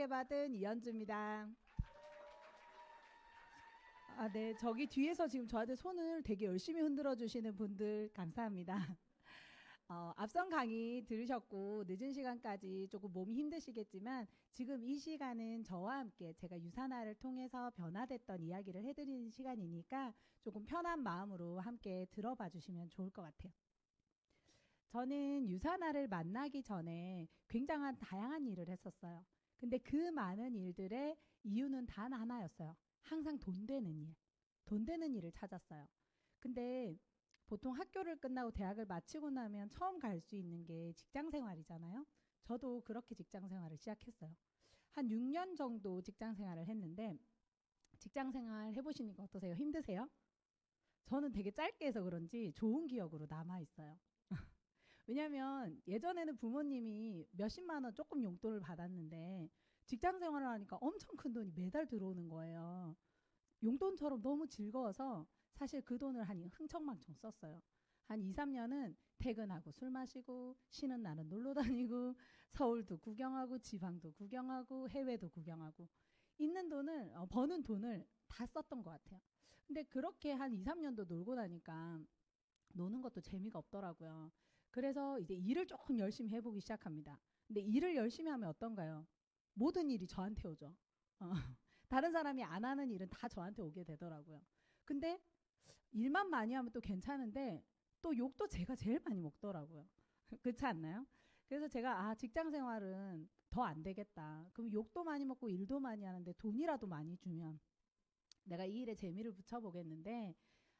소개받은 이현주입니다. 네. 저기 뒤에서 지금 저한테 손을 되게 열심히 흔들어 주시는 분들 감사합니다. 앞선 강의 들으셨고 늦은 시간까지 조금 몸이 힘드시겠지만 지금 이 시간은 저와 함께 제가 유산화를 통해서 변화됐던 이야기를 해드리는 시간이니까 조금 편한 마음으로 함께 들어봐 주시면 좋을 것 같아요. 저는 유산화를 만나기 전에 굉장한 다양한 일을 했었어요. 근데 그 많은 일들의 이유는 단 하나였어요. 항상 돈 되는 일. 돈 되는 일을 찾았어요. 근데 보통 학교를 끝나고 대학을 마치고 나면 처음 갈 수 있는 게 직장 생활이잖아요. 저도 그렇게 직장 생활을 시작했어요. 한 6년 정도 직장 생활을 했는데 직장 생활 해보시니까 어떠세요? 힘드세요? 저는 되게 짧게 해서 그런지 좋은 기억으로 남아 있어요. 왜냐면 예전에는 부모님이 몇십만 원 조금 용돈을 받았는데 직장 생활을 하니까 엄청 큰 돈이 매달 들어오는 거예요. 용돈처럼 너무 즐거워서 사실 그 돈을 한 흥청망청 썼어요. 한 2, 3년은 퇴근하고 술 마시고 쉬는 날은 놀러 다니고 서울도 구경하고 지방도 구경하고 해외도 구경하고 있는 돈을 버는 돈을 다 썼던 것 같아요. 근데 그렇게 한 2, 3년도 놀고 나니까 노는 것도 재미가 없더라고요. 그래서 이제 일을 조금 열심히 해보기 시작합니다. 근데 일을 열심히 하면 어떤가요? 모든 일이 저한테 오죠. 어, 다른 사람이 안 하는 일은 다 저한테 오게 되더라고요. 근데 일만 많이 하면 또 괜찮은데 또 욕도 제가 제일 많이 먹더라고요. 그렇지 않나요? 그래서 제가 직장 생활은 더 안 되겠다. 그럼 욕도 많이 먹고 일도 많이 하는데 돈이라도 많이 주면 내가 이 일에 재미를 붙여보겠는데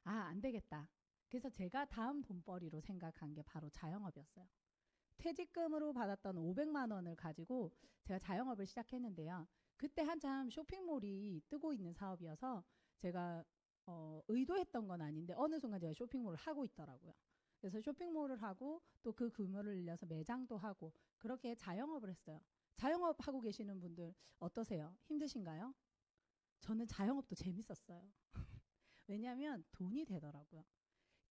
안 되겠다. 그래서 제가 다음 돈벌이로 생각한 게 바로 자영업이었어요. 퇴직금으로 받았던 500만 원을 가지고 제가 자영업을 시작했는데요. 그때 한참 쇼핑몰이 뜨고 있는 사업이어서 제가 의도했던 건 아닌데 어느 순간 제가 쇼핑몰을 하고 있더라고요. 그래서 쇼핑몰을 하고 또 그 규모를 늘려서 매장도 하고 그렇게 자영업을 했어요. 자영업 하고 계시는 분들 어떠세요? 힘드신가요? 저는 자영업도 재밌었어요. 왜냐하면 돈이 되더라고요.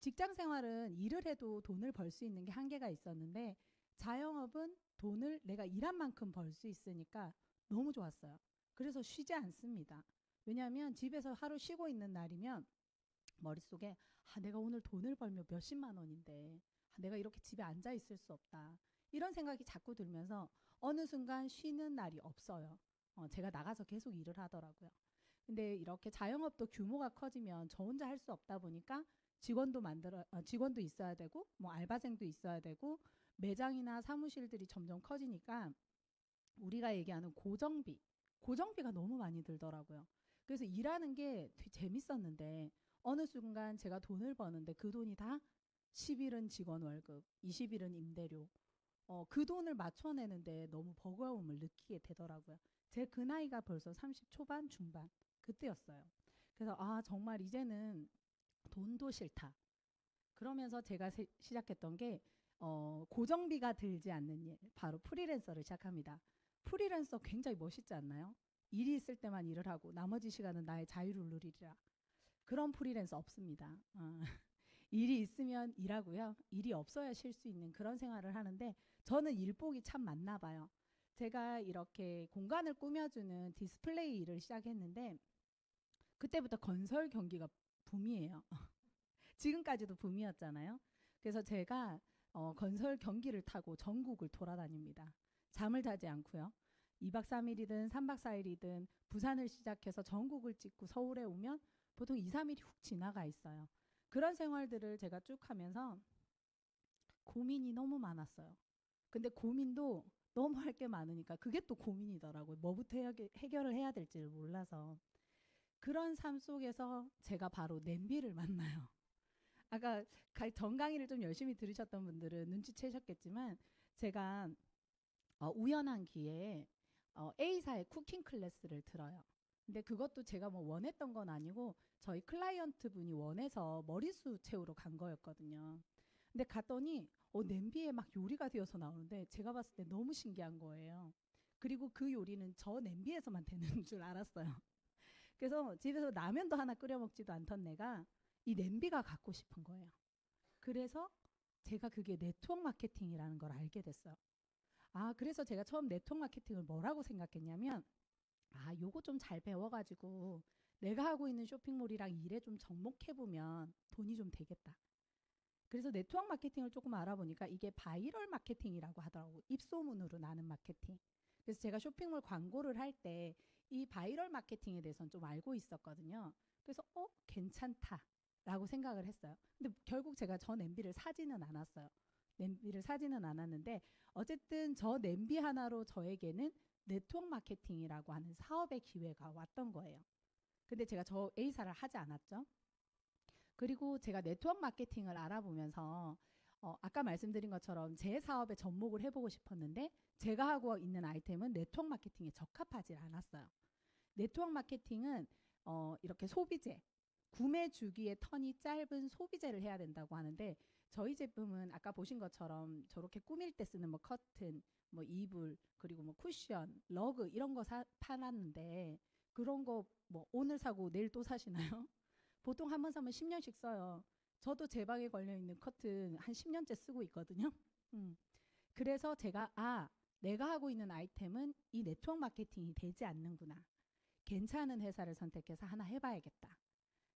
직장 생활은 일을 해도 돈을 벌 수 있는 게 한계가 있었는데 자영업은 돈을 내가 일한 만큼 벌 수 있으니까 너무 좋았어요. 그래서 쉬지 않습니다. 왜냐하면 집에서 하루 쉬고 있는 날이면 머릿속에 내가 오늘 돈을 벌면 몇십만 원인데 내가 이렇게 집에 앉아 있을 수 없다. 이런 생각이 자꾸 들면서 어느 순간 쉬는 날이 없어요. 제가 나가서 계속 일을 하더라고요. 근데 이렇게 자영업도 규모가 커지면 저 혼자 할 수 없다 보니까 직원도 있어야 되고 뭐 알바생도 있어야 되고 매장이나 사무실들이 점점 커지니까 우리가 얘기하는 고정비가 너무 많이 들더라고요. 그래서 일하는 게 되게 재밌었는데 어느 순간 제가 돈을 버는데 그 돈이 다 10일은 직원 월급, 20일은 임대료. 그 돈을 맞춰내는데 너무 버거움을 느끼게 되더라고요. 제 그 나이가 벌써 30 초반, 중반 그때였어요. 그래서 정말 이제는 돈도 싫다. 그러면서 제가 시작했던 게 고정비가 들지 않는 일, 바로 프리랜서를 시작합니다. 프리랜서 굉장히 멋있지 않나요? 일이 있을 때만 일을 하고 나머지 시간은 나의 자유를 누리리라. 그런 프리랜서 없습니다. 일이 있으면 일하고요. 일이 없어야 쉴 수 있는 그런 생활을 하는데 저는 일복이 참 많나 봐요. 제가 이렇게 공간을 꾸며주는 디스플레이 일을 시작했는데 그때부터 건설 경기가 붐이에요. 지금까지도 붐이었잖아요. 그래서 제가 건설 경기를 타고 전국을 돌아다닙니다. 잠을 자지 않고요. 2박 3일이든 3박 4일이든 부산을 시작해서 전국을 찍고 서울에 오면 보통 2, 3일이 훅 지나가 있어요. 그런 생활들을 제가 쭉 하면서 고민이 너무 많았어요. 근데 고민도 너무 할 게 많으니까 그게 또 고민이더라고요. 뭐부터 해결을 해야 될지를 몰라서. 그런 삶 속에서 제가 바로 냄비를 만나요. 아까 전 강의를 좀 열심히 들으셨던 분들은 눈치채셨겠지만 제가 우연한 기회에 A사의 쿠킹 클래스를 들어요. 근데 그것도 제가 뭐 원했던 건 아니고 저희 클라이언트 분이 원해서 머리수 채우러 간 거였거든요. 근데 갔더니 냄비에 막 요리가 되어서 나오는데 제가 봤을 때 너무 신기한 거예요. 그리고 그 요리는 저 냄비에서만 되는 줄 알았어요. 그래서 집에서 라면도 하나 끓여 먹지도 않던 내가 이 냄비가 갖고 싶은 거예요. 그래서 제가 그게 네트워크 마케팅이라는 걸 알게 됐어요. 그래서 제가 처음 네트워크 마케팅을 뭐라고 생각했냐면, 요거 좀 잘 배워가지고 내가 하고 있는 쇼핑몰이랑 일에 좀 접목해보면 돈이 좀 되겠다. 그래서 네트워크 마케팅을 조금 알아보니까 이게 바이럴 마케팅이라고 하더라고요. 입소문으로 나는 마케팅. 그래서 제가 쇼핑몰 광고를 할 때 이 바이럴 마케팅에 대해서는 좀 알고 있었거든요. 그래서 괜찮다라고 생각을 했어요. 근데 결국 제가 저 냄비를 사지는 않았어요. 냄비를 사지는 않았는데 어쨌든 저 냄비 하나로 저에게는 네트워크 마케팅이라고 하는 사업의 기회가 왔던 거예요. 근데 제가 저 A사를 하지 않았죠. 그리고 제가 네트워크 마케팅을 알아보면서 아까 말씀드린 것처럼 제 사업에 접목을 해보고 싶었는데 제가 하고 있는 아이템은 네트워크 마케팅에 적합하지 않았어요. 네트워크 마케팅은 이렇게 소비재, 구매 주기의 턴이 짧은 소비재를 해야 된다고 하는데 저희 제품은 아까 보신 것처럼 저렇게 꾸밀 때 쓰는 뭐 커튼, 뭐 이불, 그리고 뭐 쿠션, 러그 이런 거 팔았는데 그런 거 뭐 오늘 사고 내일 또 사시나요? 보통 한 번 사면 10년씩 써요. 저도 제 방에 걸려 있는 커튼 한 10년째 쓰고 있거든요. 음. 그래서 제가 내가 하고 있는 아이템은 이 네트워크 마케팅이 되지 않는구나. 괜찮은 회사를 선택해서 하나 해봐야겠다.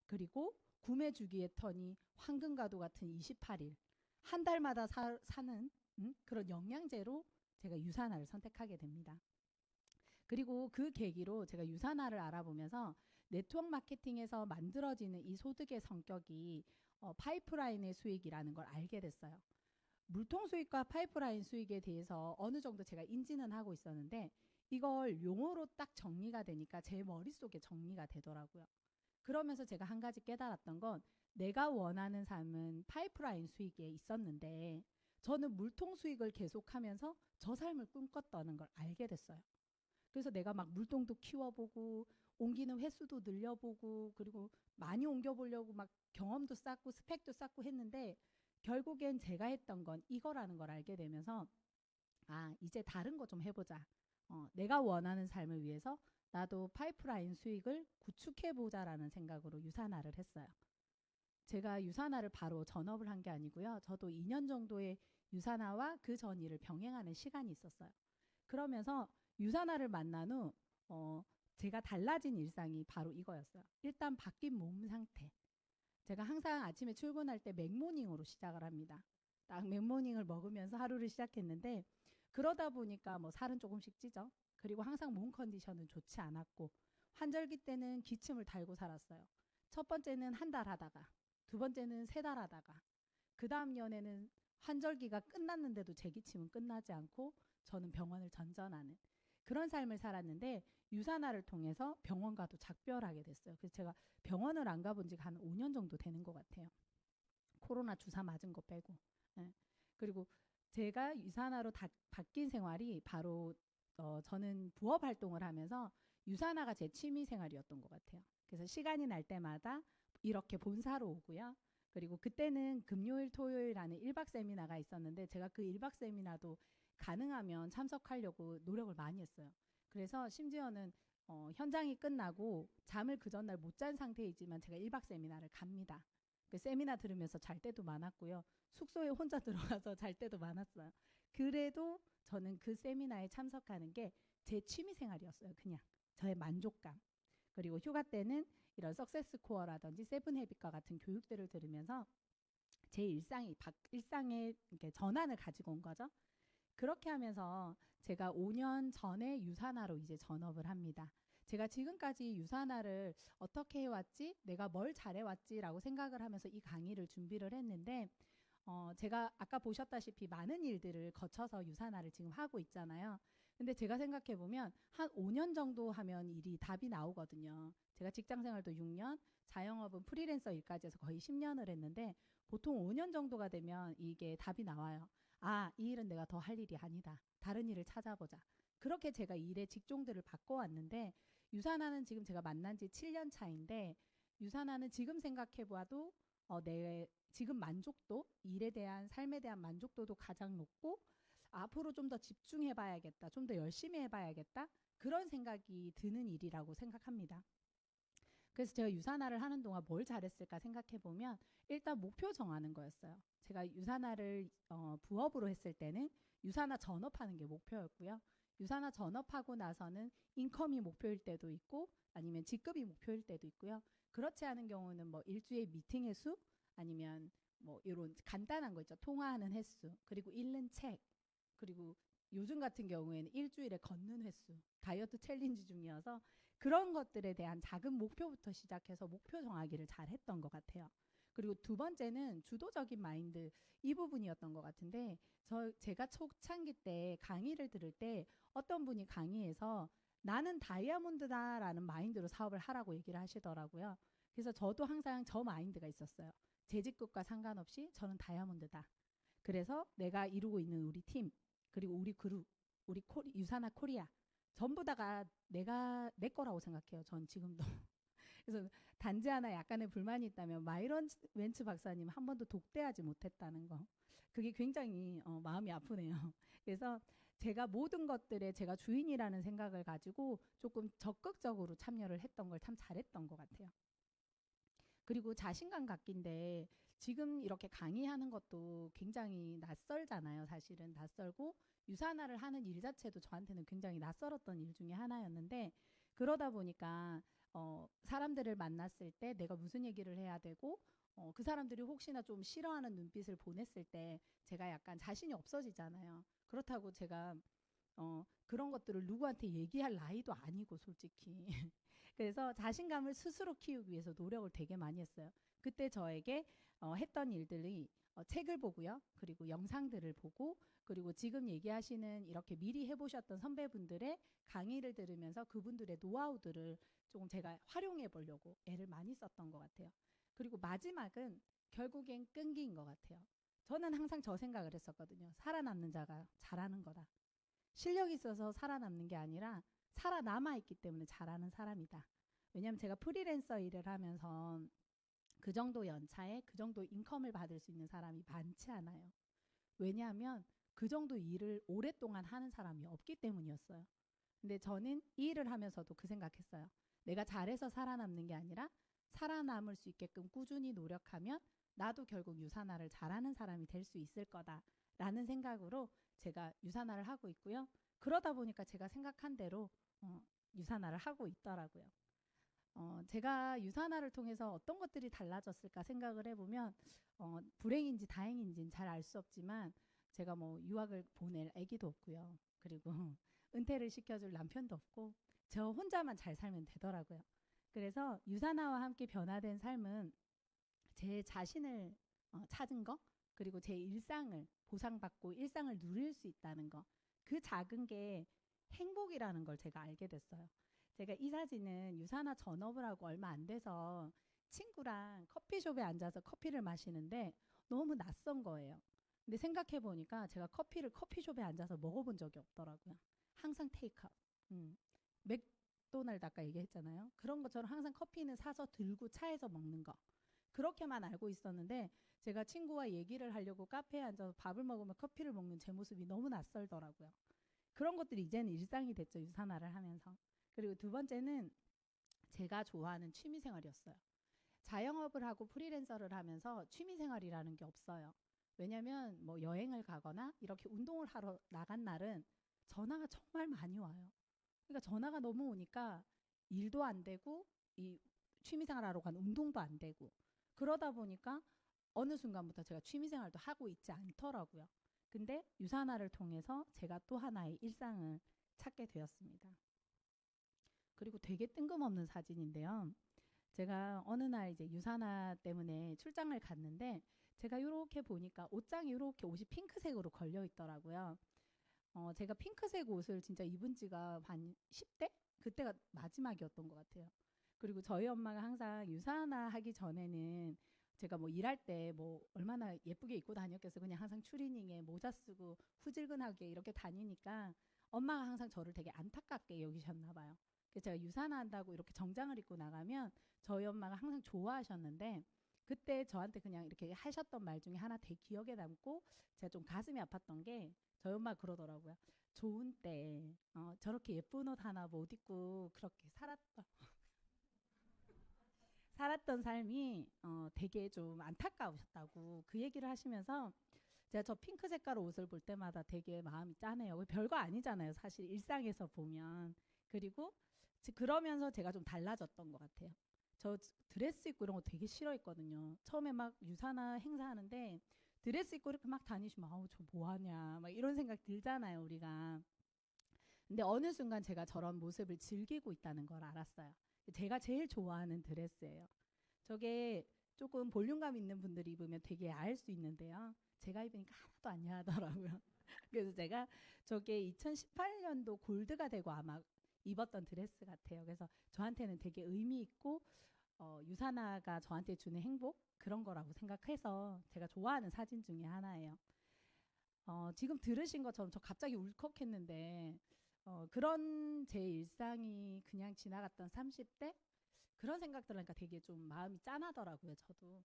그리고 구매 주기의 턴이 황금가도 같은 28일, 한 달마다 사는 그런 영양제로 제가 유산화를 선택하게 됩니다. 그리고 그 계기로 제가 유산화를 알아보면서 네트워크 마케팅에서 만들어지는 이 소득의 성격이 파이프라인의 수익이라는 걸 알게 됐어요. 물통 수익과 파이프라인 수익에 대해서 어느 정도 제가 인지는 하고 있었는데 이걸 용어로 딱 정리가 되니까 제 머릿속에 정리가 되더라고요. 그러면서 제가 한 가지 깨달았던 건 내가 원하는 삶은 파이프라인 수익에 있었는데 저는 물통 수익을 계속하면서 저 삶을 꿈꿨다는 걸 알게 됐어요. 그래서 내가 막 물통도 키워보고 옮기는 횟수도 늘려보고 그리고 많이 옮겨보려고 막 경험도 쌓고 스펙도 쌓고 했는데 결국엔 제가 했던 건 이거라는 걸 알게 되면서 이제 다른 거 좀 해보자. 내가 원하는 삶을 위해서 나도 파이프라인 수익을 구축해보자라는 생각으로 유산화를 했어요. 제가 유산화를 바로 전업을 한 게 아니고요. 저도 2년 정도의 유산화와 그 전 일을 병행하는 시간이 있었어요. 그러면서 유산화를 만난 후 제가 달라진 일상이 바로 이거였어요. 일단 바뀐 몸 상태. 제가 항상 아침에 출근할 때 맥모닝으로 시작을 합니다. 딱 맥모닝을 먹으면서 하루를 시작했는데 그러다 보니까 뭐 살은 조금씩 찌죠. 그리고 항상 몸 컨디션은 좋지 않았고 환절기 때는 기침을 달고 살았어요. 첫 번째는 한 달 하다가 두 번째는 세 달 하다가 그 다음 년에는 환절기가 끝났는데도 제 기침은 끝나지 않고 저는 병원을 전전하는 그런 삶을 살았는데 유산화를 통해서 병원과도 작별하게 됐어요. 그래서 제가 병원을 안 가본 지가 한 5년 정도 되는 것 같아요. 코로나 주사 맞은 거 빼고. 네. 그리고 제가 유산화로 바뀐 생활이 바로 저는 부업 활동을 하면서 유산화가 제 취미 생활이었던 것 같아요. 그래서 시간이 날 때마다 이렇게 본사로 오고요. 그리고 그때는 금요일, 토요일하는 1박 세미나가 있었는데 제가 그 1박 세미나도 가능하면 참석하려고 노력을 많이 했어요. 그래서 심지어는 현장이 끝나고 잠을 그 전날 못 잔 상태이지만 제가 1박 세미나를 갑니다. 그 세미나 들으면서 잘 때도 많았고요. 숙소에 혼자 들어가서 잘 때도 많았어요. 그래도 저는 그 세미나에 참석하는 게 제 취미 생활이었어요. 그냥 저의 만족감. 그리고 휴가 때는 이런 석세스 코어라든지 세븐 헤빗과 같은 교육들을 들으면서 제 일상의 이렇게 전환을 가지고 온 거죠. 그렇게 하면서 제가 5년 전에 유산화로 이제 전업을 합니다. 제가 지금까지 유산화를 어떻게 해왔지? 내가 뭘 잘해왔지라고 생각을 하면서 이 강의를 준비를 했는데 제가 아까 보셨다시피 많은 일들을 거쳐서 유산화를 지금 하고 있잖아요. 근데 제가 생각해보면 한 5년 정도 하면 일이 답이 나오거든요. 제가 직장생활도 6년, 자영업은 프리랜서 일까지 해서 거의 10년을 했는데 보통 5년 정도가 되면 이게 답이 나와요. 이 일은 내가 더 할 일이 아니다. 다른 일을 찾아보자. 그렇게 제가 일의 직종들을 바꿔왔는데 유산화는 지금 제가 만난 지 7년 차인데 유산화는 지금 생각해봐도 내 지금 만족도, 일에 대한 삶에 대한 만족도도 가장 높고 앞으로 좀 더 집중해봐야겠다. 좀 더 열심히 해봐야겠다. 그런 생각이 드는 일이라고 생각합니다. 그래서 제가 유산화를 하는 동안 뭘 잘했을까 생각해보면 일단 목표 정하는 거였어요. 제가 유산화를 부업으로 했을 때는 유사나 전업하는 게 목표였고요. 유사나 전업하고 나서는 인컴이 목표일 때도 있고 아니면 직급이 목표일 때도 있고요. 그렇지 않은 경우는 뭐 일주일 미팅의 수 아니면 뭐 이런 간단한 거 있죠. 통화하는 횟수 그리고 읽는 책 그리고 요즘 같은 경우에는 일주일에 걷는 횟수 다이어트 챌린지 중이어서 그런 것들에 대한 작은 목표부터 시작해서 목표 정하기를 잘 했던 것 같아요. 그리고 두 번째는 주도적인 마인드 이 부분이었던 것 같은데 제가 초창기 때 강의를 들을 때 어떤 분이 강의에서 나는 다이아몬드다라는 마인드로 사업을 하라고 얘기를 하시더라고요. 그래서 저도 항상 저 마인드가 있었어요. 재직급과 상관없이 저는 다이아몬드다. 그래서 내가 이루고 있는 우리 팀 그리고 우리 그룹 우리 유사나 코리아 전부 다가 내 거라고 생각해요. 전 지금도. 그래서 단지 하나 약간의 불만이 있다면 마이런 웬츠 박사님 한 번도 독대하지 못했다는 거. 그게 굉장히 마음이 아프네요. 그래서 제가 모든 것들에 제가 주인이라는 생각을 가지고 조금 적극적으로 참여를 했던 걸 참 잘했던 것 같아요. 그리고 자신감 갖기인데 지금 이렇게 강의하는 것도 굉장히 낯설잖아요. 사실은 낯설고 유산화를 하는 일 자체도 저한테는 굉장히 낯설었던 일 중에 하나였는데 그러다 보니까 사람들을 만났을 때 내가 무슨 얘기를 해야 되고 그 사람들이 혹시나 좀 싫어하는 눈빛을 보냈을 때 제가 약간 자신이 없어지잖아요. 그렇다고 제가 그런 것들을 누구한테 얘기할 나이도 아니고 솔직히 그래서 자신감을 스스로 키우기 위해서 노력을 되게 많이 했어요. 그때 저에게 했던 일들이 책을 보고요. 그리고 영상들을 보고 그리고 지금 얘기하시는 이렇게 미리 해보셨던 선배분들의 강의를 들으면서 그분들의 노하우들을 조금 제가 활용해 보려고 애를 많이 썼던 것 같아요. 그리고 마지막은 결국엔 끈기인 것 같아요. 저는 항상 저 생각을 했었거든요. 살아남는 자가 잘하는 거다. 실력이 있어서 살아남는 게 아니라 살아남아 있기 때문에 잘하는 사람이다. 왜냐하면 제가 프리랜서 일을 하면서 그 정도 연차에 그 정도 인컴을 받을 수 있는 사람이 많지 않아요. 왜냐하면 그 정도 일을 오랫동안 하는 사람이 없기 때문이었어요. 근데 저는 이 일을 하면서도 그 생각했어요. 내가 잘해서 살아남는 게 아니라 살아남을 수 있게끔 꾸준히 노력하면 나도 결국 유산화를 잘하는 사람이 될 수 있을 거다라는 생각으로 제가 유산화를 하고 있고요. 그러다 보니까 제가 생각한 대로 유산화를 하고 있더라고요. 제가 유산화를 통해서 어떤 것들이 달라졌을까 생각을 해보면 불행인지 다행인지는 잘 알 수 없지만 제가 뭐 유학을 보낼 아기도 없고요. 그리고 은퇴를 시켜줄 남편도 없고 저 혼자만 잘 살면 되더라고요. 그래서 유산화와 함께 변화된 삶은 제 자신을 찾은 거 그리고 제 일상을 보상받고 일상을 누릴 수 있다는 거 그 작은 게 행복이라는 걸 제가 알게 됐어요. 제가 이 사진은 유산화 전업을 하고 얼마 안 돼서 친구랑 커피숍에 앉아서 커피를 마시는데 너무 낯선 거예요. 근데 생각해 보니까 제가 커피를 커피숍에 앉아서 먹어본 적이 없더라고요. 항상 테이크아웃. 맥도날드 아까 얘기했잖아요. 그런 것처럼 항상 커피는 사서 들고 차에서 먹는 거. 그렇게만 알고 있었는데 제가 친구와 얘기를 하려고 카페에 앉아서 밥을 먹으며 커피를 먹는 제 모습이 너무 낯설더라고요. 그런 것들이 이제는 일상이 됐죠. 유산화를 하면서. 그리고 두 번째는 제가 좋아하는 취미생활이었어요. 자영업을 하고 프리랜서를 하면서 취미생활이라는 게 없어요. 왜냐면 뭐 여행을 가거나 이렇게 운동을 하러 나간 날은 전화가 정말 많이 와요. 그러니까 전화가 너무 오니까 일도 안 되고 이 취미생활 하러 간 운동도 안 되고 그러다 보니까 어느 순간부터 제가 취미생활도 하고 있지 않더라고요. 근데 유산화를 통해서 제가 또 하나의 일상을 찾게 되었습니다. 그리고 되게 뜬금없는 사진인데요. 제가 어느 날 이제 유산화 때문에 출장을 갔는데 제가 이렇게 보니까 옷장이 이렇게 옷이 핑크색으로 걸려 있더라고요. 제가 핑크색 옷을 진짜 입은 지가 한 10대? 그때가 마지막이었던 것 같아요. 그리고 저희 엄마가 항상 유산화 하기 전에는 제가 뭐 일할 때 뭐 얼마나 예쁘게 입고 다녔겠어요. 그냥 항상 추리닝에 모자 쓰고 후질근하게 이렇게 다니니까 엄마가 항상 저를 되게 안타깝게 여기셨나 봐요. 그래서 제가 유산화 한다고 이렇게 정장을 입고 나가면 저희 엄마가 항상 좋아하셨는데 그때 저한테 그냥 이렇게 하셨던 말 중에 하나 되게 기억에 남고 제가 좀 가슴이 아팠던 게 저희 엄마가 그러더라고요. 좋은 때 저렇게 예쁜 옷 하나 못 입고 그렇게 살았던 삶이 되게 좀 안타까우셨다고 그 얘기를 하시면서 제가 저 핑크 색깔 옷을 볼 때마다 되게 마음이 짠해요. 별거 아니잖아요. 사실 일상에서 보면. 그리고 그러면서 제가 좀 달라졌던 것 같아요. 저 드레스 입고 이런 거 되게 싫어했거든요. 처음에 막 유사나 행사하는데 드레스 입고 이렇게 막 다니시면 아우 저 뭐하냐 막 이런 생각 들잖아요 우리가. 근데 어느 순간 제가 저런 모습을 즐기고 있다는 걸 알았어요. 제가 제일 좋아하는 드레스예요. 저게 조금 볼륨감 있는 분들이 입으면 되게 야할 수 있는데요. 제가 입으니까 하나도 안 야하더라고요. 그래서 제가 저게 2018년도 골드가 되고 아마 입었던 드레스 같아요. 그래서 저한테는 되게 의미 있고 유사나가 저한테 주는 행복 그런 거라고 생각해서 제가 좋아하는 사진 중에 하나예요. 지금 들으신 것처럼 저 갑자기 울컥했는데 그런 제 일상이 그냥 지나갔던 30대 그런 생각 들으니까 되게 좀 마음이 짠하더라고요. 저도.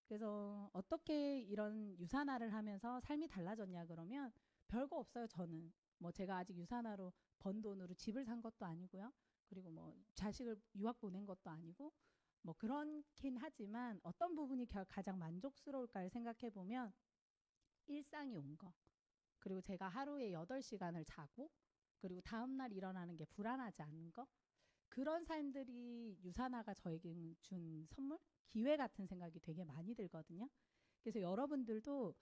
그래서 어떻게 이런 유산화를 하면서 삶이 달라졌냐 그러면 별거 없어요. 저는 뭐 제가 아직 유산화로 번 돈으로 집을 산 것도 아니고요. 그리고 뭐 자식을 유학 보낸 것도 아니고 뭐 그렇긴 하지만 어떤 부분이 가장 만족스러울까를 생각해 보면 일상이 온 거. 그리고 제가 하루에 8시간을 자고 그리고 다음날 일어나는 게 불안하지 않은 거. 그런 삶들이 유산화가 저에게 준 선물? 기회 같은 생각이 되게 많이 들거든요. 그래서 여러분들도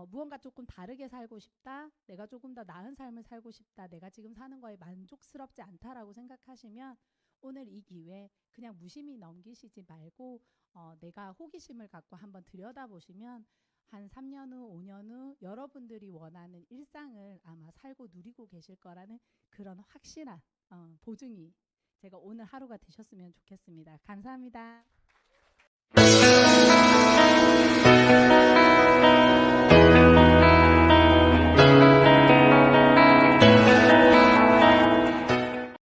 무언가 조금 다르게 살고 싶다. 내가 조금 더 나은 삶을 살고 싶다. 내가 지금 사는 거에 만족스럽지 않다라고 생각하시면 오늘 이 기회 그냥 무심히 넘기시지 말고 내가 호기심을 갖고 한번 들여다보시면 한 3년 후, 5년 후 여러분들이 원하는 일상을 아마 살고 누리고 계실 거라는 그런 확실한 보증이 제가 오늘 하루가 되셨으면 좋겠습니다. 감사합니다.